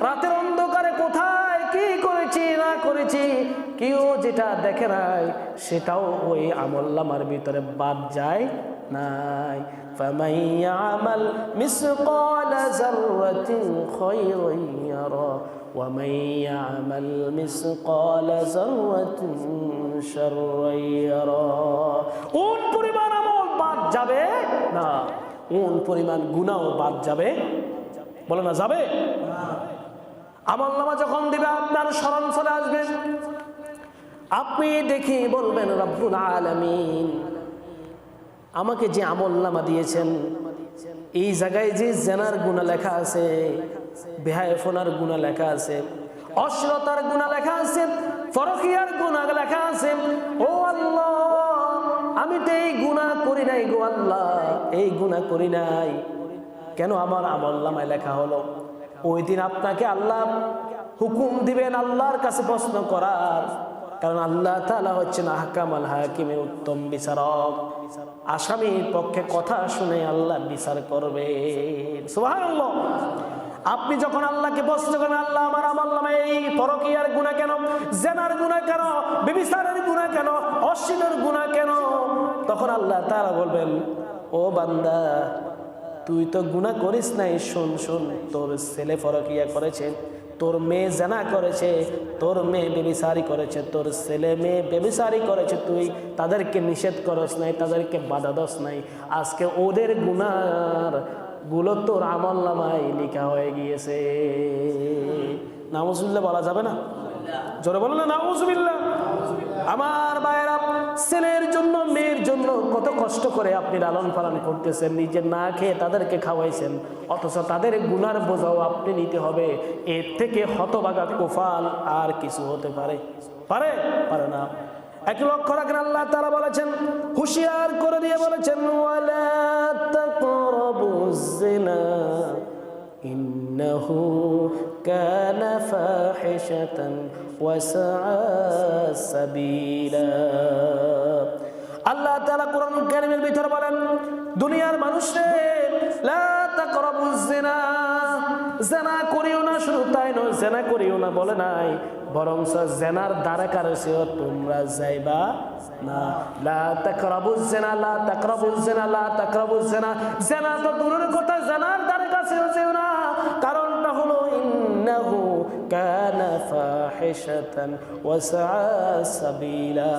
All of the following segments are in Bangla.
রাতের অন্ধকারে কোথায় কি করেছি না করেছি কেউ যেটা দেখে নাই, সেটাও ওই আমলনামার ভিতরে বাদ যায় নাই। فَمَن يَعْمَلْ مِثْقَالَ ذَرَّةٍ خَيْرًا يَرَهُ وَمَن يَعْمَلْ مِثْقَالَ ذَرَّةٍ شَرًّا يَرَهُ। কোন পরিমাণ আমল বাদ যাবে না, কোন পরিমাণ গুনাহ বাদ যাবে, বলো না যাবে। আমলনামা যখন দিবে আপনার স্মরণ চলে আসবে, আপনি দেখি বলবেন রব্বুল আলামিন আমাকে যে আমলনামা দিয়েছেন, এই জায়গায় যে জেনার গুনাহ লেখা আছে, বেহায়াপনার গুনাহ লেখা আছে, অশ্লীলতার গুনাহ লেখা আছে, পরকীয়ার গুনাহ লেখা আছে, ও আল্লাহ আমি তো এই গুনাহ করি নাই গো আল্লাহ, এই গুনাহ করি নাই, কেন আমার আমলনামায় লেখা হলো? ওই দিন আপনাকে আল্লাহ হুকুম দিবেন আল্লাহর কাছে প্রশ্ন করার, কারণ আল্লাহ তাআলা হচ্ছেন আহকামুল হাকিমের উত্তম বিচারক। আসামির পক্ষে কথা শুনে আল্লাহ বিচার করবেন। সুবহানাল্লাহ। আপনি যখন আল্লাহকে প্রশ্ন করেন, আল্লাহ আমার আমলনামায় এই পরকীয়ার গুনাহ কেন, জিনার গুনাহ কেন, ব্যভিচারের গুনাহ কেন, অশ্লীলের গুনাহ কেন, তখন আল্লাহ তাআলা বলবেন, ও বান্দা তুই তো গুনাহ করিস নাই, শোন শোন, তোর ছেলে পরকীয়া করেছে, তোর মেয়ে জিনা করেছে, তোর মেয়ে ব্যভিচারী করেছে, তোর ছেলে মেয়ে ব্যভিচারী করেছে, তুই তাদেরকে নিষেধ করস নাই, তাদেরকে বাধা দস নাই, আজকে ওদের গুনার গুলো তোর আমলনামায় লেখা হয়ে গিয়েছে। নাউজুবিল্লাহ বলা যাবে না? জোরে বলো না নাউজুবিল্লাহ। আমার ভাইয়েরা, ছেলের জন্য মেয়ের জন্য কত কষ্ট করে আপনি লালন পালন করতেছেন, নিজে না খেয়ে তাদেরকে খাওয়াইছেন, অথচ তাদের গুনার বোঝাও আপনি নিতে হবে। এর থেকে হতভাগা কুফাল আর কিছু হতে পারে? পারে? পারে না। এক লক্ষ্য রাখেন, আল্লাহ তাআলা বলেছেন, হুঁশিয়ার করে দিয়ে বলেছেন, ওয়ালা তাকরাবুজ জিনা ইন্নাহু কানা ফাহিশাতান ওয়া সাআ সাবিলা। আল্লাহ তাআলা কোরআন কারীমের ভিতরে বলেন, দুনিয়ার মানুষরে লা তাকরাবুজ জিনা, জিনা করিও না, শুধু তাই নয়, জিনা করিও না বলে নাই, বরং জিনার দ্বারা কারসেও তোমরা যাইবা না। লা তাকরাবুজ জিনা, লা তাকরাবুজ জিনা, লা তাকরাবুজ জিনা, জিনা তো দূরের কথা, জিনার দ্বারা কাছেও যেও না। কারণটা হলো ইন্নাহু কানা ফাহিশাতান ওয়া সাআ সাবিলা,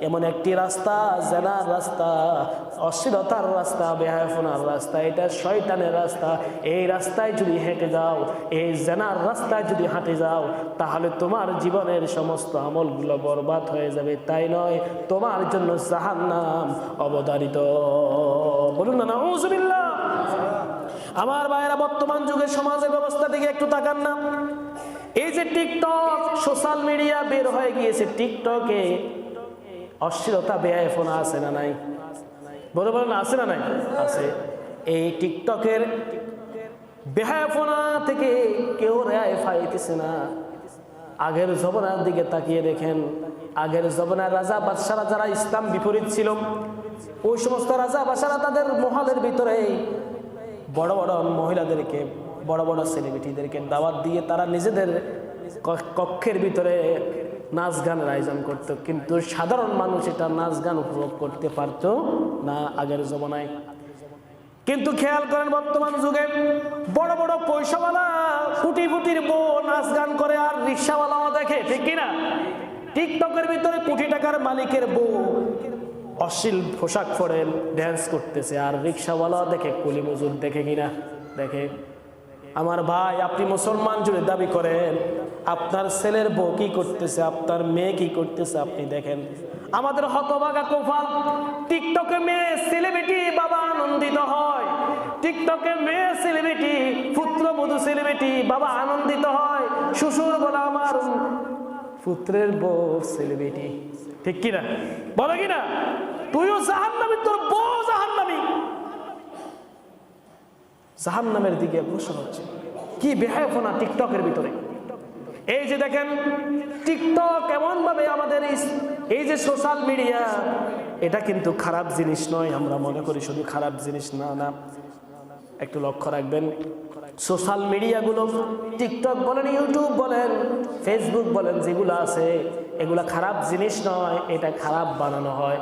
এমন একটি রাস্তা, জিনার রাস্তা, অশ্লীলতার রাস্তা, বেহায়াপনার রাস্তা, এটা শয়তানের রাস্তা। এই রাস্তায় যদি হেঁটে যাও, এই জিনার রাস্তায় যদি হাঁটে যাও, তাহলে তোমার জীবনের সমস্ত আমলগুলো বরবাদ হয়ে যাবে। তাই নয়, তোমার জন্য জাহান্নাম অবধারিত। বলুন না নাউজুবিল্লাহ। আমার ভাইয়েরা, বর্তমান যুগের সমাজের ব্যবস্থা দিকে একটু তাকান না। এই যে টিকটক, সোশ্যাল মিডিয়া বের হয়ে গিয়েছে, টিকটকে অশ্লীলতা, বেহায়াপনা আছে না নাই? বলে বলেন আছে না নাই? আছে। এই টিকটকের বেহায়াপনা থেকে কেউ রেহাই পাইতেছে না। আগের জমানার দিকে তাকিয়ে দেখেন, আগের জমানার রাজা বাদশারা যারা ইসলাম বিপরীত ছিল, ওই সমস্ত রাজা বাদশারা তাদের মহলের ভিতরে বড় বড় মহিলাদেরকে, বড় বড় সেলিব্রিটিদেরকে দাওয়াত দিয়ে তারা নিজেদের কক্ষের ভিতরে নাচ গানের আয়োজন করত, কিন্তু সাধারণ মানুষ এটা নাচ গান উপভোগ করতে পারতো না আগের জমানায়। কিন্তু খেয়াল করেন, বর্তমান যুগে বড় বড় পয়সাওয়ালা কোটি কোটির বউ নাচ গান করে, আর রিক্সাওয়ালাও দেখে, ঠিক কিনা? টিকটকের ভিতরে কোটি টাকার মালিকের বউ অশ্লীল পোশাক পরে ড্যান্স করতেছে, আর রিক্সাওয়ালা দেখে, কুলি মজুর দেখে কিনা? দেখে। আমার ভাই, আপনি মুসলমান জুড়ে দাবি করেন, আপনার ছেলের বউ কি করতেছে, আপনার মেয়ে কি করতেছে আপনি দেখেন। আমাদের হতভাগা কপাল, টিকটকে মেয়ে সেলিব্রিটি বাবা আনন্দিত হয়, টিকটকে মেয়ে সেলিব্রিটি, পুত্রবধূ সেলিব্রিটি বাবা আনন্দিত হয়, শ্বশুর বলে আমার পুত্রের বউ সেলিব্রিটি, ঠিক কিনা? বলো কিনা? তুইও জাহান্নামী, তোর বউ জাহান্নামী। জাহান্নামের দিকে অগ্রসর হচ্ছে। কি বেহায়াপনা টিকটকের ভিতরে! এই যে দেখেন, টিকটক এমন ভাবে আমাদের এই যে সোশ্যাল মিডিয়া, এটা কিন্তু খারাপ জিনিস নয়, আমরা মনে করি শুধু খারাপ জিনিস না। না, একটু লক্ষ্য রাখবেন, সোশ্যাল মিডিয়াগুলো, টিকটক বলেন, ইউটিউব বলেন, ফেসবুক বলেন, যেগুলো আছে এগুলা খারাপ জিনিস নয়, এটা খারাপ বানানো হয়,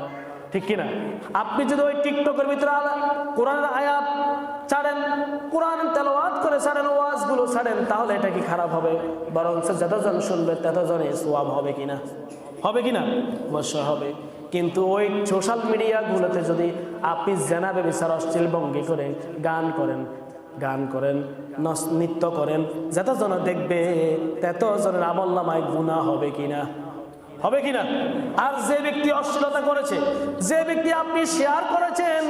ঠিক কিনা? আপনি যদি ওই টিকটকের ভিতরে কোরআনের আয়াত ছাড়েন, কোরআন তেলাওয়াত করে ছাড়েন, ওয়াজগুলো ছাড়েন, তাহলে এটা কি খারাপ হবে? বরং যতজন শুনবে ততজনই সওয়াব হবে কিনা? হবে কিনা? অবশ্যই হবে। কিন্তু ওই সোশ্যাল মিডিয়াগুলোতে যদি আপনি জেনা ব্যভিচার অশ্লীল ভঙ্গি করে গান করেন, নৃত্য করেন, যতজন দেখবে ততজনের আমলনামায় গুনাহ হবে কিনা? হবে কিনা? আর যে ব্যক্তি অশ্লীলতা করেছে, যে ব্যক্তি আপনি শেয়ার করেছেন,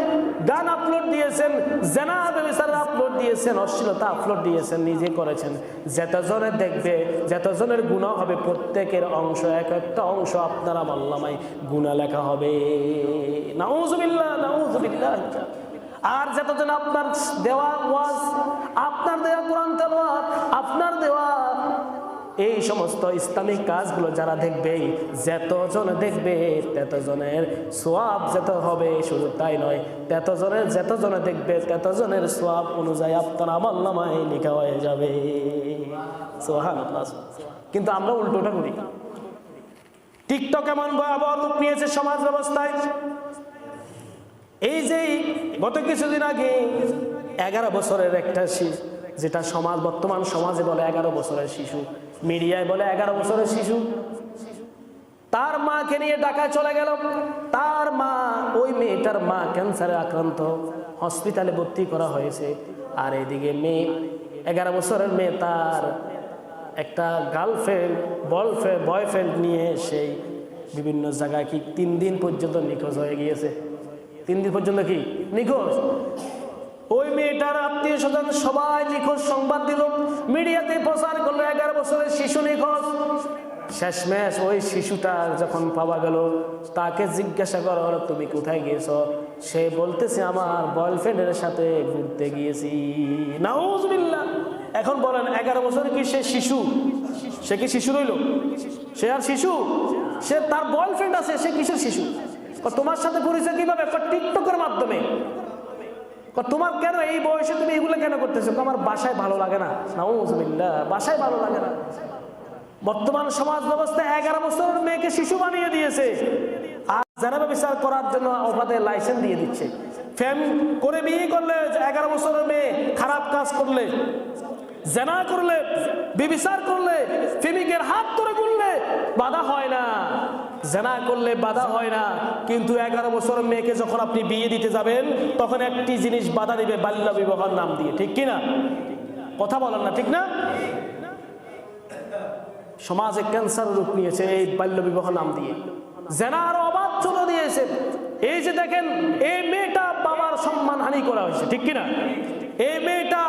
গান আপলোড দিয়েছেন, জেনা ব্যভিচার আপলোড দিয়েছেন, অশ্লীলতা আপলোড দিয়েছেন, নিজে করেছেন, যতজনে দেখবে যতজনের গুনাহ হবে, প্রত্যেকের অংশ, এক একটা অংশ আপনার আমলনামায় গুনাহ লেখা হবে। নাউযুবিল্লাহ, নাউযুবিল্লাহ। আর যতজন আপনার দেওয়া ওয়াজ, আপনার দেওয়া কোরআন তেলাওয়াত, আপনার দেওয়া এই সমস্ত ইসলামিক কাজগুলো যারা দেখবে, যতজন দেখবে ততজনের সওয়াব যত হবে। শুধু তাই নয়, যতজনে দেখবে ততজনের সওয়াব অনুযায়ী আপনার আমলনামায় লেখা হয়ে যাবে। সুবহানাল্লাহ। কিন্তু আমরা উল্টোটা করি। টিকটক এমন ভয়াবহ রূপ নিয়েছে সমাজ ব্যবস্থায়। এই যে গত কিছুদিন আগে 11 বছরের একটা শিশু, যেটা বর্তমান সমাজে বলে 11 বছরের শিশু, মিডিয়ায় বলে 11 বছরের শিশু, তার মাকে নিয়ে ঢাকায় চলে গেল। তার মা, ওই মেয়েটার মা ক্যান্সারে আক্রান্ত, হসপিটালে ভর্তি করা হয়েছে। আর এদিকে মেয়ে, 11 বছরের মেয়ে, তার একটা গার্লফ্রেন্ড, বয়ফ্রেন্ড নিয়ে সেই বিভিন্ন জায়গায় 3 দিন পর্যন্ত নিখোঁজ হয়ে গিয়েছে। 3 দিন পর্যন্ত কি নিখোঁজ? ওই মেয়েটার আত্মীয় স্বজন সবাই নিখোঁজ সংবাদ দিল, মিডিয়াতে প্রচার করলো 11 বছরের শিশু নিখোঁজ। শেষমেশ ওই শিশুটা যখন পাওয়া গেল, তাকে জিজ্ঞাসা করা হলো, তুমি কোথায় গিয়েছো? সে বলতেছে, আমার বয়ফ্রেন্ডের সাথে ঘুরতে গিয়েছি। নাউযুবিল্লাহ। এখন বলেন, 11 বছর কি সে শিশু? সে কি শিশু রইল? সে আর শিশু? সে, তার বয়ফ্রেন্ড আছে, সে কিসের শিশু? তোমার সাথে পরিচয় কিভাবে? টিকটকের মাধ্যমে। তোমার কেন এই বয়সে তুমি এগুলো কেন করতেছো? আমার বাসায় ভালো লাগে না। নাউযুবিল্লাহ, বাসায় ভালো লাগে না। বর্তমান সমাজ ব্যবস্থা 11 বছরের মেয়েকে শিশু বানিয়ে দিয়েছে। আর জেনা ব্যভিচার করার জন্য অবাধে লাইসেন্স দিয়ে দিচ্ছে। ফেম করে বিয়ে করলে, 11 বছরের মেয়ে খারাপ কাজ করলে, জেনা করলে, ব্যভিচার করলে, প্রেমিকের হাত ধরে করলে বাধা হয় না, জেনা করলে বাধা হয় না। কিন্তু 11 বছরের মেয়েকে যখন আপনি বিয়ে দিতে যাবেন, তখন একটি জিনিস বাধা দিবে, বাল্য বিবাহের নাম দিয়ে। ঠিক কিনা? কথা বলেন না, ঠিক না? সমাজে ক্যান্সার রূপ নিয়েছে এই বাল্য বিবাহ নাম দিয়ে, জেনার অবাধ চলে দিয়েছে। এই যে দেখেন, এই মেয়েটা বাবার সম্মান হানি করা হয়েছে, ঠিক কিনা? এই মেয়েটা,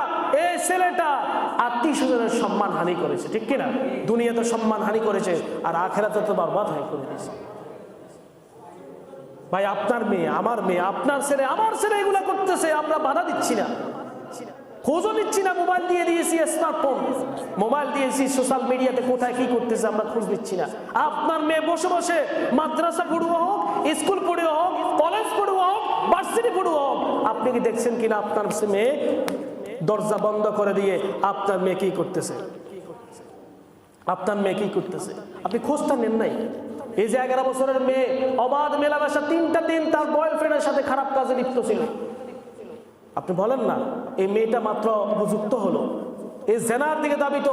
এই ছেলেটা আত্মীয় স্বজনের সম্মান হানি করেছে, ঠিক কিনা? দুনিয়াতে সম্মান হানি করেছে, আর আখেরাতে তো বরবাদ হয়ে করে দিয়েছে। ভাই, আপনার মেয়ে, আমার মেয়ে, আপনার ছেলে, আমার ছেলে এগুলা করতেছে, আমরা বাধা দিচ্ছি না, খোঁজও নিচ্ছি না। মোবাইল দিয়ে দিয়েছি, স্মার্টফোন মোবাইল দিয়েছি, সোশ্যাল মিডিয়াতে কোথায় কি করতেছে আমরা খোঁজ নিচ্ছি না। আপনার মেয়ে বসে বসে মাদ্রাসা পড়ুয়া হোক, স্কুল পড়ুয়া হোক, কলেজ পড়ুয়া হোক, ভার্সিটি পড়ুয়া হোক, আপনি কি দেখছেন কিনা আপনার মেয়ে দরজা বন্ধ করে দিয়ে আপনার মেয়ে কি করতেছে? আপনার মেয়ে কি করতেছে? আপনি খোঁজটা নেন নাই। এই যে 11 বছরের মেয়ে অবাধ মেলামেশা, 3টা দিন তার বয়ফ্রেন্ডের সাথে খারাপ কাজে লিপ্ত ছিল। আপনি বলেন না এই মেয়েটা মাত্র উপযুক্ত হলো? এই জেনার দিকে দাবিত।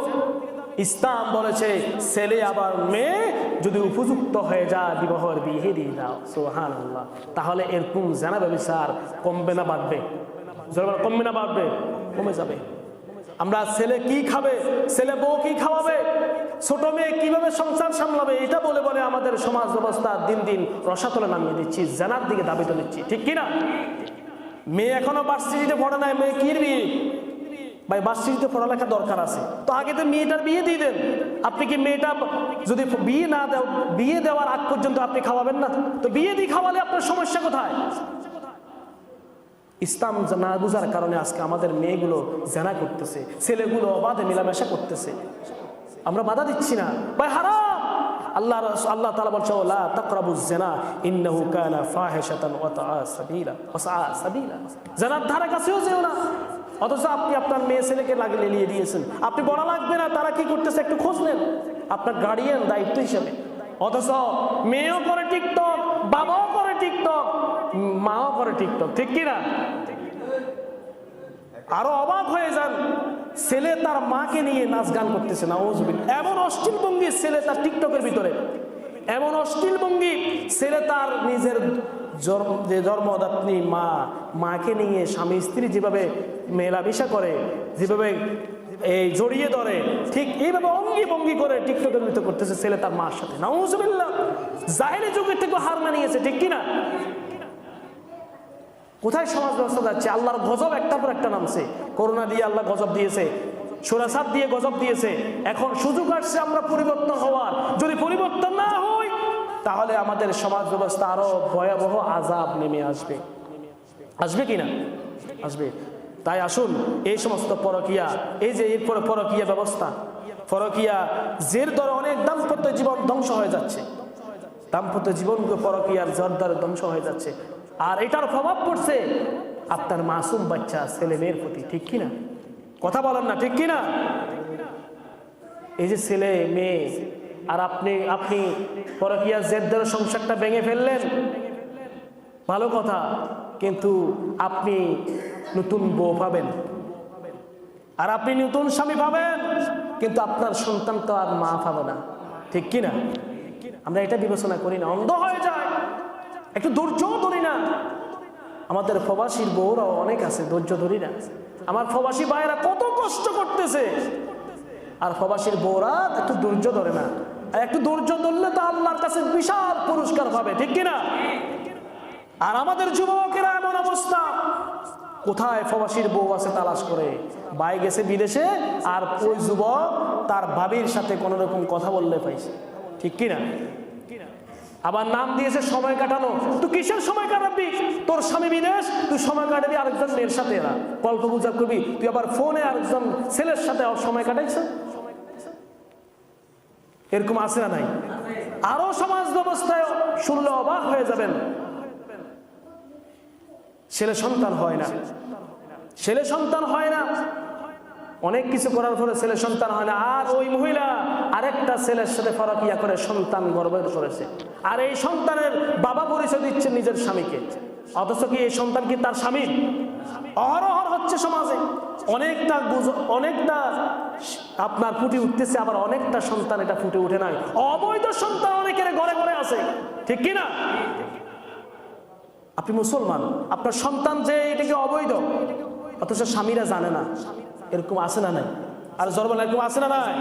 ইসলাম বলেছে, ছেলে আবার মেয়ে যদি উপযুক্ত হয়ে যায়, বিবাহের বিয়ে দিয়ে দাও। সুবহানাল্লাহ। তাহলে এরকম জেনা ব্যভিচার কমবে না বাড়বে? কমবে না বাড়বে? কমে যাবে। আমরা ছেলে কি খাবে, ছেলে বউ কি খাওয়াবে, ছোট মেয়ে কিভাবে সংসার সামলাবে, এটা বলে বলে আমাদের সমাজ ব্যবস্থা দিন দিন রসাতলে নামিয়ে দিচ্ছি, জেনার দিকে দাবিত দিচ্ছি, ঠিক কিনা? মেয়ে এখনো ভার্সিটিতে পড়ে নাই, মেয়ে কি বিয়ে? ভাই, ভার্সিটিতে পড়ালেখা দরকার আছে, তো আগে তো মেয়েটার বিয়ে দিয়ে দেন। আপনি কি মেয়েটা যদি বিয়ে না দেও, বিয়ে দেওয়ার আগ পর্যন্ত আপনি খাওয়াবেন না? তো বিয়ে দিয়ে খাওয়ালে আপনার সমস্যা কোথায়? ইসলাম না বুঝার কারণে আজকে আমাদের মেয়েগুলো জেনা করতেছে, ছেলেগুলো অবাধে মেলামেশা করতেছে। আমরা বাধা দিচ্ছি না, ভাই হারাম। আল্লাহ তাআলা বলছে, লা তাকরাবুজ জিনা ইন্নাহু কানা ফাহিশাতান ওয়া সাআ সাবিলা। জেনার ধারে কাছেও যেও না, অথচ আপনি আপনার মেয়ে ছেলেকে লাগিয়ে দিয়েছেন। আপনি বলা লাগবে না তারা কি করতেছে, একটু খোঁজ নেন আপনার গার্ডিয়ান দায়িত্ব হিসেবে। অথচ মেয়েও করে টিকটক, বাবাও করে টিকটক, মাও করে টিকটক, ঠিক কিনা? আরো অবাক হয়ে যান, ছেলে তার মাকে নিয়ে নাচ গান করতেছে, নাউজুবিল্লাহ। এমন অশ্লীল ভঙ্গি ছেলে তার টিকটকের ভিতরে, এমন অশ্লীল ভঙ্গি ছেলে তার নিজের জন্মদাত্রী মাকে নিয়ে স্বামী স্ত্রী যেভাবে মেলামেশা করে, যেভাবে এই জড়িয়ে ধরে, ঠিক এইভাবে অঙ্গি ভঙ্গি করে টিকটকের ভিতরে করতেছে ছেলে তার মার সাথে, নাউজুবিল্লাহ। জাহেলি যুগের থেকে হার মানিয়েছে, ঠিক কিনা? কোথায় সমাজ ব্যবস্থা যাচ্ছে? আল্লাহর গজব একটার পর একটা নামছে। করোনা দিয়ে আল্লাহ গজব দিয়েছে, সুরাসাদ দিয়ে গজব দিয়েছে। এখন সুযোগ আসছে আমরা পরিবর্তন হওয়ার। যদি পরিবর্তন না হই তাহলে আমাদের সমাজ ব্যবস্থা আরো ভয়াবহ আযাব নেমে আসবে। আসবে কিনা? আসবে। তাই আসুন এই সমস্ত পরকীয়া, এই যে এরপরে পরকীয়া ব্যবস্থা, পরকীয়া জের ধরে অনেক দাম্পত্য জীবন ধ্বংস হয়ে যাচ্ছে, দাম্পত্য জীবনগুলো পরকীয়ার জোরদারে ধ্বংস হয়ে যাচ্ছে। আর এটার প্রভাব পড়ছে আপনার মাসুম বাচ্চা ছেলে মেয়ের প্রতি, ঠিক কিনা? কথা বলেন না, ঠিক কিনা? এই যে ছেলে মেয়ে, আর আপনি পরকীয়ার জের ধরে সংসারটা ভেঙে ফেললেন, ভালো কথা, কিন্তু আপনি নতুন বউ পাবেন আর আপনি নতুন স্বামী পাবেন, কিন্তু আপনার সন্তান তো আর মা পাবে না, ঠিক কিনা? আমরা এটা বিবেচনা করি না, অন্ধ হয়ে যায়, একটু ধৈর্য ধরি না। আমাদের প্রবাসীর বউরাও অনেক আছে, ধৈর্য ধরি না। আমার প্রবাসী ভাইয়েরা কত কষ্ট করতেছে, আর প্রবাসীর বউরা একটু ধৈর্য ধরে না। আর একটু ধৈর্য ধরলে তো আল্লাহর কাছে বিশাল পুরস্কার পাবে, ঠিক কিনা? আর আমাদের যুবকেরা এমন অবস্থা, কোথায় প্রবাসীর বউ আছে তালাশ করে, ভাই গেছে বিদেশে, আর ওই যুবক তার ভাবির সাথে কোন রকম কথা বললে পাইছে, ঠিক কিনা? আবার নাম দিয়েছে সময় কাটানো। তুই কিসের সময় কাটাবি? তোর স্বামী বিদেশ, তুই সময় কাটাবি আরেকজন মেয়ের সাথে, এরা গল্প গুজব করবি, তুই আবার ফোনে আরেকজন ছেলের সাথে সময় কাটাইছ। এরকম আছে না নাই? আরো সমাজ ব্যবস্থায় শুনলে অবাক হয়ে যাবেন, ছেলে সন্তান হয় না, ছেলে সন্তান হয় না, অনেক কিছু করার পরে ছেলে সন্তান হয় না। আর ওই মহিলা আরেকটা ছেলের সাথে পরকীয়া করে সন্তান গর্ভে করেছে, আর এই সন্তানের বাবা পরিচয় দিচ্ছে নিজের স্বামীকে, অথচ কি এই সন্তান কি তার স্বামীর? অহরহ হচ্ছে সমাজে, অনেকটা আপনার ফুটে উঠতেছে, আবার অনেকটা সন্তান এটা ফুটে উঠে নাই। অবৈধ সন্তান অনেকের ঘরে ঘরে আছে, ঠিক কিনা? আপনি মুসলমান, আপনার সন্তান যে এটাকে অবৈধ, অথচ স্বামীরা জানে না, এরকম আছে না নাই? আর জরবাল এরকম আছে না নাই?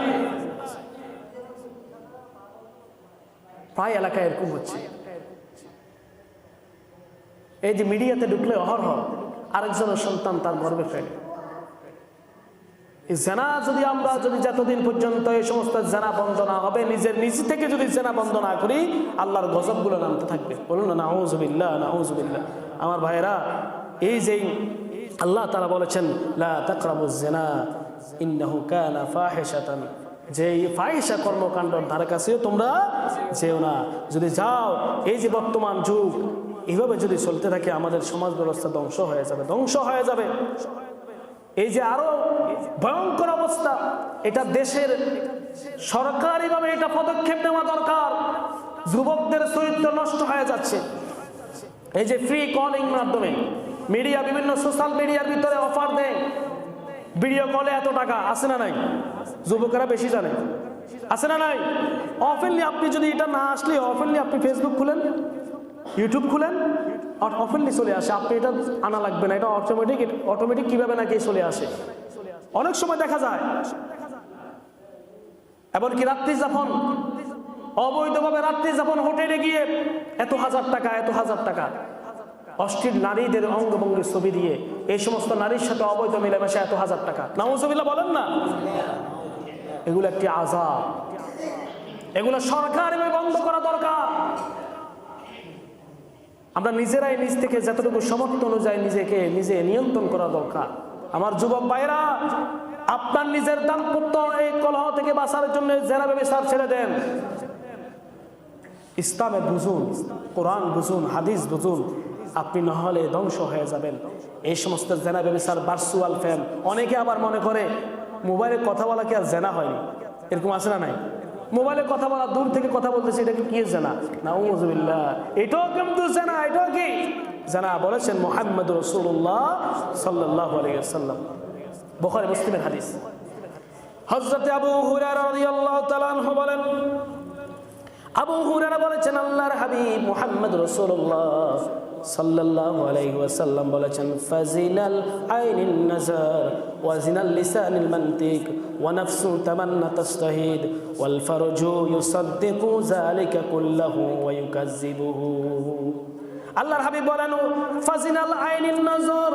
প্রায় এলাকায় এরকম হচ্ছে। এই যে মিডিয়াতে ঢুকলে অহরহ আরেকজনের সন্তান তার গর্ভে ফেলে। জেনা আমরা যদি যতদিন পর্যন্ত এই সমস্ত জেনা বন্ধ না হবে, নিজ থেকে যদি জেনা বন্ধ না করি, আল্লাহর গজবগুলো নামতে থাকবে। বলুন না নাউজুবিল্লাহ, নাউজুবিল্লাহ। আমার ভাইরা, এই যে আল্লাহ তাআলা বলেছেন লা তাকরাবুজ জিনা ইন্নাহু কানা ফাহিশাতান, যে ফাহিশা কর্মকাণ্ডের ধারে কাছেও তোমরা যেও না। যদি যাও, এই যে বর্তমান যুগ এইভাবে যদি চলতে থাকে, আমাদের সমাজ ব্যবস্থা ধ্বংস হয়ে যাবে, ধ্বংস হয়ে যাবে। এই যে আরো ভয়ঙ্কর অবস্থা, এটা দেশের সরকারিভাবে এটা পদক্ষেপ নেওয়া দরকার। যুবকদের চরিত্র নষ্ট হয়ে যাচ্ছে। এই যে ফ্রি কলিং মাধ্যমে মিডিয়া, বিভিন্ন সোশ্যাল মিডিয়ার ভিতরে অফার দেয়, ভিডিও কলে এত টাকা, আছে না নাই? যুবকেরা বেশি জানে, আছে না নাই? অফেনলি আপনি যদি এটা না আসলে, অফেনলি আপনি ফেসবুক খুলেন, ইউটিউব খুলেন, অফেনলি চলে আসে। আপনি এটা আনা লাগবে না, এটা অটোমেটিক কিভাবে নাকি চলে আসে। অনেক সময় দেখা যায়, এমনকি রাত্রি যাপন, অবৈধভাবে রাত্রি যাপন, হোটেলে গিয়ে এত হাজার টাকা অশ্লীল নারীদের অঙ্গভঙ্গির ছবি দিয়ে এই সমস্ত নারীর সাথে অবৈধ মিলেমিশে এত হাজার টাকা, নাউজুবিল্লাহ বলেন না? এগুলো একটি আযাব, এগুলো সরকারিভাবে বন্ধ করা দরকার। আমরা নিজেরাই নিজ থেকে যতটুকু সামর্থ্য অনুযায়ী নিজে নিয়ন্ত্রণ করা দরকার। আমার যুবক ভাইরা, আপনার নিজের দাম্পত্য এই কলহ থেকে বাঁচার জন্য জেনা ব্যভিচার ছেড়ে দেন। ইসলামে বুঝুন, কোরআন বুঝুন, হাদিস বুঝুন, আপনি নহলে ধ্বংস হয়ে যাবেন। এই সমস্ত জেনা ব্যভিচার, ভার্চুয়াল ফ্যান। অনেকে আবার মনে করে মোবাইলে কথা বলা কি আর জেনা হয়নি, এরকম আছে না নাই? মোবাইলে কথা বলা, দূর থেকে কথা বলতেছে, এটা কি জেনা? নাউযুবিল্লাহ, এটাও কিন্তু জেনা। এটাও কি জেনা? বলেছেন মুহাম্মদ রাসূলুল্লাহ সাল্লাল্লাহু আলাইহি ওয়াসাল্লাম, বুখারী মুসলিমের হাদিস। হযরত আবু হুরায়রা রাদিয়াল্লাহু তাআলা আনহু বলেন, আবু হুরায়রা বলেছেন আল্লাহর হাবিব মুহাম্মদ রাসূলুল্লাহ সাল্লাল্লাহু আলাইহি ওয়াসাল্লাম বলেছেন, ফাজিনাল আইনিন নাজার ওয়া জিনাল লিসানিল মানতিক ওয়া নাফসু তামান্না তাস্তাহিদ ওয়াল ফারজু ইউসাদ্দিকু যালিকা কুল্লাহু ওয়া ইউকাজ্জিবুহু। আল্লাহর হাবিব বলেন, ফাজিনাল আইনিন নাজার,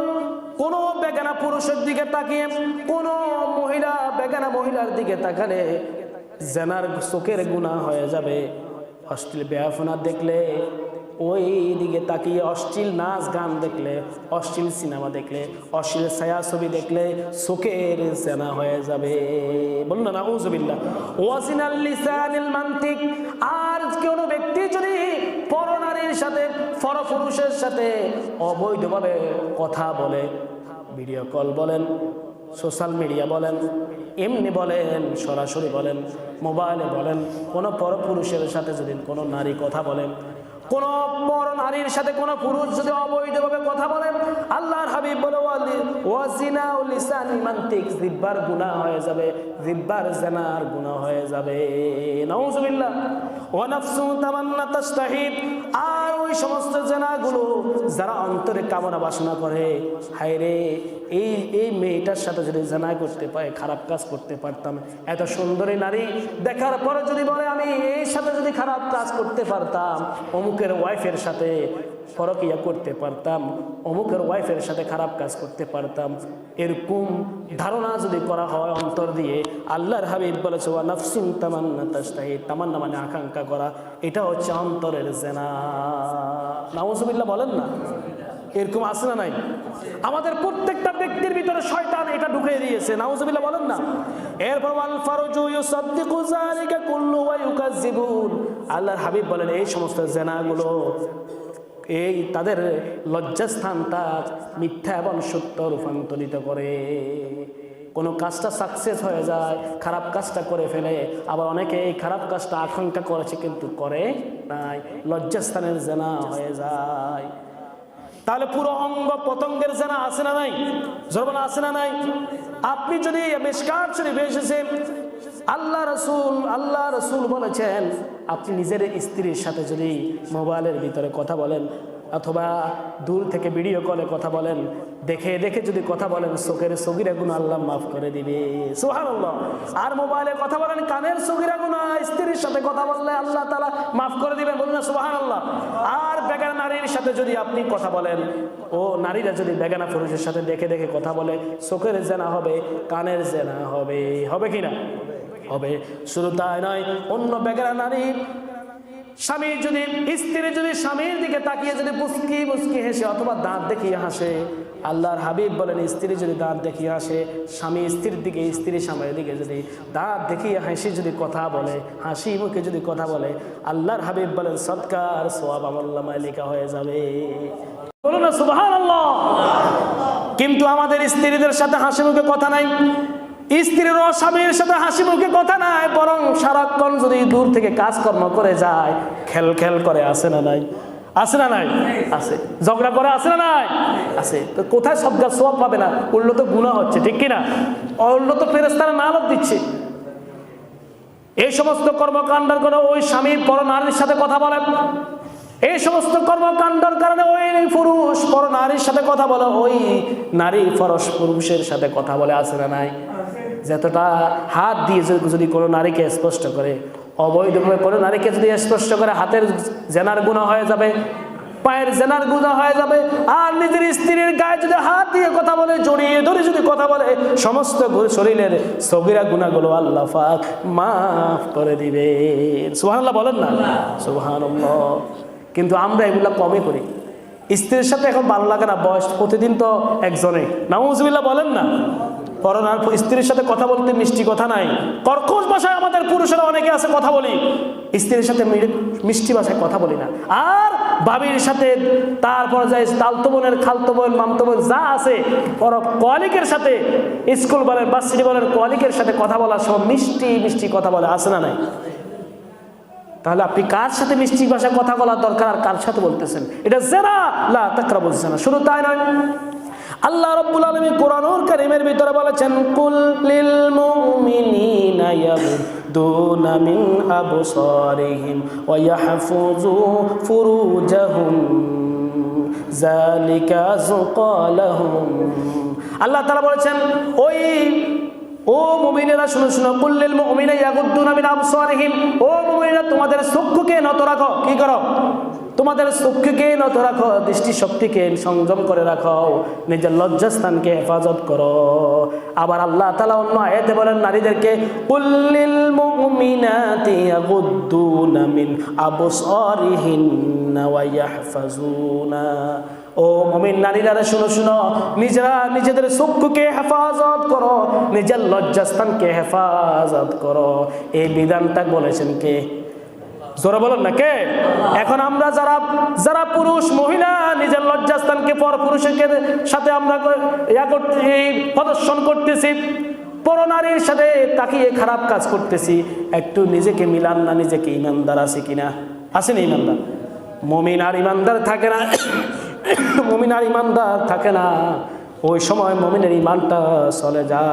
কোন বেগানা পুরুষের দিকে তাকিয়ে, কোন মহিলা বেগানা মহিলার দিকে তাকালে জেনার চোখের গুনাহ হয়ে যাবে। অশ্লীল বেয়াফনা দেখলে, ওই দিকে তাকিয়ে অশ্লীল নাচ গান দেখলে, অশ্লীল সিনেমা দেখলে, অশ্লীল ছায়াছবি দেখলে চোখের জেনা হয়ে যাবে। বলুন না নাউযুবিল্লাহ। ওয়াজিনাল লিসানিল মানতিক, আর কোন ব্যক্তি যদি পরনারীর সাথে, পরপুরুষের সাথে অবৈধভাবে কথা বলে, ভিডিও কল বলেন, সোশ্যাল মিডিয়া বলেন, এমনি বলেন, সরাসরি বলেন, মোবাইলে বলেন, কোনো পরপুরুষের সাথে যদি কোনো নারী কথা বলেন, কোন পর নারীর সাথে কোন পুরুষ যদি অবৈধভাবে কথা বলেন, আল্লাহর হাবিব বলে ওয়াজিনা লিসানিল মানতিক, জিহ্বার গুনাহ হয়ে যাবে, জিহ্বার জেনার গুনাহ হয়ে যাবে। নাউযুবিল্লাহ। ওয়া নাফসু তামান্না তাস্তাহিদ, আর ওই সমস্ত জেনাগুলো যারা অন্তরে কামনা বাসনা করে, হায় রে এই মেয়েটার সাথে যদি জেনা করতে পারে, খারাপ কাজ করতে পারতাম, এত সুন্দরী নারী দেখার পরে যদি বলে আমি এই সাথে যদি খারাপ কাজ করতে পারতাম, অমুকের ওয়াইফের সাথে পরকিয়া করতে পারতাম, অমুকের ওয়াইফের সাথে খারাপ কাজ করতে পারতাম, এরকম ধারণা যদি করা হয় অন্তর দিয়ে, আল্লাহর হাবিব বলেছে ওয়া নাফসুন তামান্না তাস্তাহিদ, তামান্না মানে আকাঙ্ক্ষা করা, এটা হচ্ছে অন্তরের জেনা। নাউযুবিল্লাহ বলেন না? এরকম আছে না নাই? আমাদের প্রত্যেকটা ব্যক্তির ভিতরে শয়তান এটা ঢুকিয়ে দিয়েছে। নাউযুবিল্লাহ বলেন না? এরপর ওয়াল ফারজু ইউসাদ্দিকু যালিকা কুল্লু ওয়া ইউকাজ্জিবুন, আল্লাহর হাবিব বলেন এই সমস্ত জেনাগুলো এই তাদের লজ্জাস্থানটা মিথ্যা এবং সত্য রূপান্তরিত করে। কোনো কাজটা সাকসেস হয়ে যায়, খারাপ কাজটা করে ফেলে, আবার অনেকে এই খারাপ কাজটা আকাঙ্ক্ষা করেছে কিন্তু করে নাই, লজ্জাস্থানের জেনা হয়ে যায়। তাহলে পুরো অঙ্গ পতঙ্গের জেনা আছে না নাই? জরবানা আছে না নাই? আপনি যদি মিশকাত শরীফে এসেছে আল্লাহ রাসূল বলেছেন, আপনি নিজের স্ত্রীর সাথে যদি মোবাইলের ভিতরে কথা বলেন অথবা দূর থেকে ভিডিও কলে কথা বলেন, দেখে দেখে যদি কথা বলেন, চোখের সগীরা গুনাহ আল্লাহ মাফ করে দিবে। সুবহানাল্লাহ। আর মোবাইলে কথা বলেন, কানের সগীরা গুনাহ স্ত্রীর সাথে কথা বললে আল্লাহ তাআলা মাফ করে দিবেন। বলুন না সুবহানাল্লাহ। আর বেগানা নারীর সাথে যদি আপনি কথা বলেন, ও নারীরা যদি বেগানা পুরুষের সাথে দেখে দেখে কথা বলে, চোখের জেনা হবে, কানের জেনা হবে। হবে কিনা? হবে। শুধু তাই নয়, অন্য বেগানা নারীর স্বামী যদি, স্ত্রী যদি স্বামীর দিকে তাকিয়ে যদি মুস্কি মুস্কি হেসে অথবা দাঁত দেখিয়ে হাসে, আল্লাহর হাবিব বলেন স্ত্রী যদি দাঁত দেখিয়ে হাসে, স্বামী স্ত্রীর দিকে, স্ত্রী স্বামীর দিকে যদি দাঁত দেখিয়ে হাসি যদি কথা বলে, হাসি মুখে যদি কথা বলে, আল্লাহর হাবিব বলেন সদকার সওয়াব আমলনামায় লেখা হয়ে যাবে। বলুন না সুবহানাল্লাহ। কিন্তু আমাদের স্ত্রীদের সাথে হাসি মুখে কথা নাই, স্ত্রীর ও স্বামীর সাথে হাসি মুখে কথা নাই, বরং সারাক্ষণ যদি দূর থেকে কাজকর্ম করে যায়, খেল খেল করে, আসে না নাই? আছে না নাই? আছে। ঝগড়া করে, আছে না নাই? আছে। তো কোথায় সদকা সওয়াব পাবে না? উল্টো তো গুনাহ হচ্ছে, ঠিক কিনা? উল্টো তো ফেরেশতারা লানত দিচ্ছে। এই সমস্ত কর্মকাণ্ডের করে ওই স্বামী পর নারীর সাথে কথা বলে, এই সমস্ত কর্মকাণ্ডের কারণে ওই পুরুষ পর নারীর সাথে কথা বলে, ওই নারী পরশ পুরুষের সাথে কথা বলে, আছে না নাই? যতটা হাত দিয়ে যদি কোনো নারীকে স্পষ্ট করে, অবৈধভাবে কোনো নারীকে যদি স্পষ্ট করে, হাতের জেনার গুনাহ হয়ে যাবে, পায়ের জেনার গুনাহ হয়ে যাবে। আর নিজের স্ত্রীর গায়ে যদি হাত দিয়ে কথা বলে, জড়িয়ে ধরে যদি কথা বলে, সমস্ত শরীরের সগীরা গুনাহগুলো আল্লাহ পাক মাফ করে দিবেন। সুবহানাল্লাহ বলেন না? সুবহানাল্লাহ। কিন্তু আমরা এগুলা কমই করি। স্ত্রীর সাথে এখন ভালো লাগে না, বয়স প্রতিদিন তো একজনে। নাউযুবিল্লাহ বলেন না? পরনার স্ত্রীর সাথে কথা বলতে মিষ্টি কথা নাই, কর্কশ ভাষায় আমাদের পুরুষেরা অনেকে আছে কথা বলি, স্ত্রীর সাথে মিষ্টি ভাষায় কথা বলি না। আর ভাবির সাথে, তারপর যাই তালতো বোনের, খালতো বোন, মামতো বোন যা আছে, কলিগের সাথে, স্কুল বলেন, ভার্সিটি বলেন, কলিগের সাথে কথা বলার সময় মিষ্টি মিষ্টি কথা বলে, আছে না নাই? তাহলে আপনি কার সাথে মিষ্টি ভাষায় কথা বলার দরকার আর কার সাথে বলতেছেন? এটা জেনা, লা তাকরাবুজ জিনা। শুধু তাই নয়, আল্লাহ রাব্বুল আলামিন কোরআনুল কারীমের ভিতরে বলেছেন, কুল লিল মুমিনিনা ইয়াগুদ্দুনা মিন আবসারিহিম ওয়া ইয়াহফুযু ফুরুজাহুম যালিকা আযকা লাহুম। আল্লাহ তাআলা বলেছেন, ও মুমিনেরা শুনো শুনো, কুল লিল মুমিনিনা ইয়াগুদ্দুনা মিন আবসারিহিম, ও মুমিনেরা তোমাদের চক্ষুকে নত রাখো। কি করো? তোমাদের চক্ষুকে নত রাখো, দৃষ্টি শক্তিকে সংযম করে রাখো, নিজের লজ্জাস্থানকে হেফাজত করো। আবার আল্লাহ তাআলা অন্য আয়াতে বলেন নারীদেরকে, কুল লিল মুমিনাতি ইয়াগুদ্দুনা মিন আবসারিহিন্না ওয়া ইয়াহফাজুনা। ও মুমিন নারীরা শুনো শুনো, নিজেরা নিজেদের চক্ষুকে হেফাজত করো, নিজের লজ্জাস্থানকে হেফাজত করো। এই বিধানটা বলেছেন কে? জোরে বলেন না কে? এখন আমরা যারা পুরুষ মহিলা নিজের লজ্জাস্থানকে পর পুরুষের সাথে আমরা প্রদর্শন করতেছি, পরনারীর সাথে তাকিয়ে খারাপ কাজ করতেছি, একটু নিজেকে মিলান না, নিজেকে ইমানদার আছে কিনা? আছে না ইমানদার? মুমিন আর ইমানদার থাকে না, মুমিন আর ইমানদার থাকে না, ওই সময় মুমিনের ইমানটা চলে যায়।